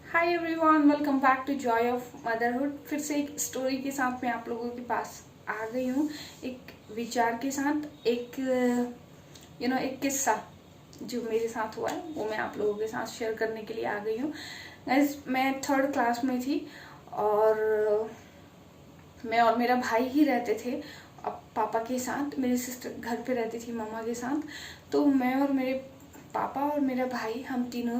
Hi everyone, welcome back to Joy of Motherhood. फिर से एक स्टोरी के साथ मैं आप लोगों के पास आ गई हूँ। एक विचार के साथ, एक एक किस्सा जो मेरे साथ हुआ है वो मैं आप लोगों के साथ शेयर करने के लिए आ गई हूँ। गाइस, मैं थर्ड क्लास में थी और मैं और मेरा भाई ही रहते थे अब पापा के साथ। मेरी सिस्टर घर पे रहती थी मम्मा के साथ। तो मैं और मेरे पापा और मेरा भाई, हम तीनों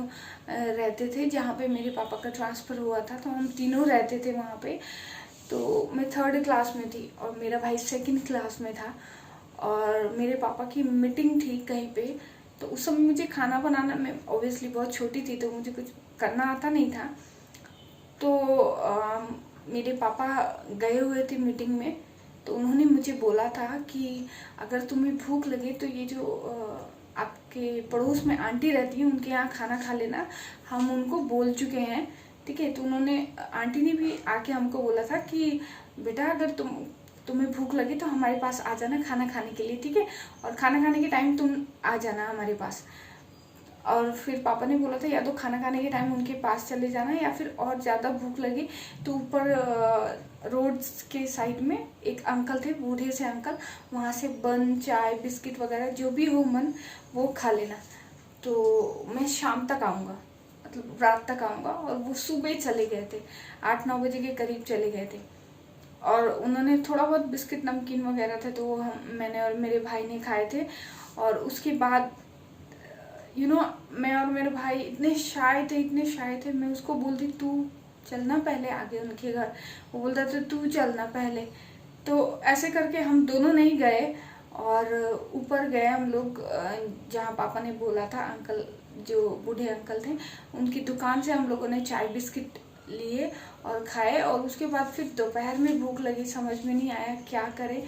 रहते थे जहाँ पे मेरे पापा का ट्रांसफ़र हुआ था। तो हम तीनों रहते थे वहाँ पे। तो मैं थर्ड क्लास में थी और मेरा भाई सेकंड क्लास में था। और मेरे पापा की मीटिंग थी कहीं पे। तो उस समय मुझे खाना बनाना, मैं ऑब्वियसली बहुत छोटी थी तो मुझे कुछ करना आता नहीं था। तो मेरे पापा गए हुए थे मीटिंग में। तो उन्होंने मुझे बोला था कि अगर तुम्हें भूख लगे तो ये जो आपके पड़ोस में आंटी रहती है उनके यहाँ खाना खा लेना, हम उनको बोल चुके हैं। ठीक है। तो उन्होंने, आंटी ने भी आके हमको बोला था कि बेटा अगर तुम्हें भूख लगे तो हमारे पास आ जाना खाना खाने के लिए। ठीक है। और खाना खाने के टाइम तुम आ जाना हमारे पास। और फिर पापा ने बोला था या तो खाना खाने के टाइम उनके पास चले जाना या फिर और ज़्यादा भूख लगी तो ऊपर रोड के साइड में एक अंकल थे, बूढ़े से अंकल, वहाँ से बन, चाय, बिस्किट वगैरह जो भी हो मन वो खा लेना। तो मैं शाम तक आऊँगा, मतलब रात तक आऊँगा। और वो सुबह चले गए थे, 8-9 बजे के करीब चले गए थे। और उन्होंने थोड़ा बहुत बिस्किट नमकीन वगैरह थे तो वो मैंने और मेरे भाई ने खाए थे। और उसके बाद मैं और मेरे भाई इतने शाय थे, इतने शाय थे। मैं उसको बोलती तू चलना पहले आगे उनके घर, वो बोलता था तू चलना पहले। तो ऐसे करके हम दोनों नहीं गए और ऊपर गए हम लोग, जहाँ पापा ने बोला था। अंकल, जो बूढ़े अंकल थे, उनकी दुकान से हम लोगों ने चाय बिस्किट लिए और खाए। और उसके बाद फिर दोपहर में भूख लगी, समझ में नहीं आया क्या करें।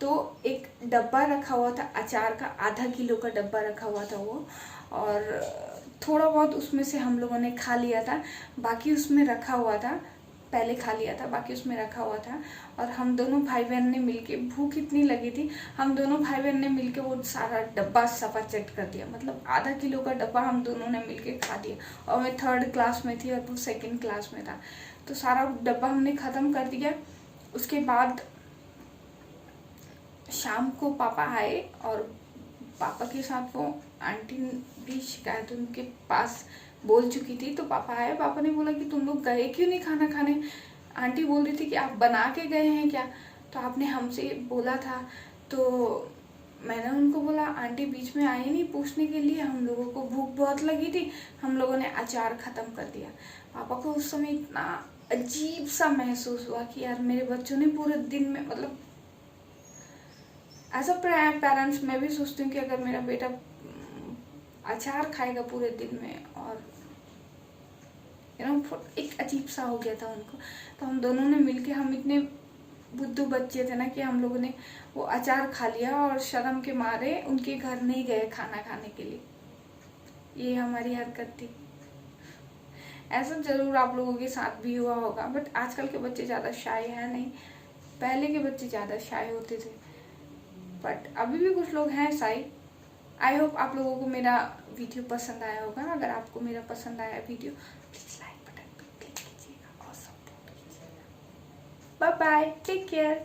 तो एक डब्बा रखा हुआ था अचार का, आधा किलो का डब्बा रखा हुआ था वो। और थोड़ा बहुत उसमें से हम लोगों ने खा लिया था, बाकी उसमें रखा हुआ था। पहले खा लिया था, बाकी उसमें रखा हुआ था। और हम दोनों भाई बहन ने मिलके, भूख इतनी लगी थी, हम दोनों भाई बहन ने मिलके वो सारा डब्बा सफा चट कर दिया। मतलब आधा किलो का डब्बा हम दोनों ने मिलके खा दिया। और मैं थर्ड क्लास में थी और वो सेकंड क्लास में था। तो सारा डब्बा हमने ख़त्म कर दिया। उसके बाद शाम को पापा आए और पापा के साथ वो आंटी भी शिकायत उनके पास बोल चुकी थी। तो पापा आए, पापा ने बोला कि तुम लोग गए क्यों नहीं खाना खाने। आंटी बोल रही थी कि आप बना के गए हैं क्या, तो आपने हमसे बोला था। तो मैंने उनको बोला आंटी बीच में आई नहीं पूछने के लिए, हम लोगों को भूख बहुत लगी थी, हम लोगों ने अचार ख़त्म कर दिया। पापा को उस समय इतना अजीब सा महसूस हुआ कि यार मेरे बच्चों ने पूरे दिन में, मतलब एज अ पेरेंट्स मैं भी सोचती हूँ कि अगर मेरा बेटा अचार खाएगा पूरे दिन में, और एक अजीब सा हो गया था उनको। तो हम दोनों ने मिलके, हम इतने बुद्धू बच्चे थे ना कि हम लोगों ने वो अचार खा लिया और शर्म के मारे उनके घर नहीं गए खाना खाने के लिए। ये हमारी हरकत थी। ऐसा जरूर आप लोगों के साथ भी हुआ होगा, बट आजकल के बच्चे ज़्यादा शाय हैं नहीं, पहले के बच्चे ज़्यादा शाय होते थे। बट अभी भी कुछ लोग हैं शाय। आई होप आप लोगों को मेरा वीडियो पसंद आया होगा। अगर आपको मेरा पसंद आया वीडियो, प्लीज लाइक बटन पर क्लिक कीजिएगा और सपोर्ट कीजिएगा। Bye bye, take care.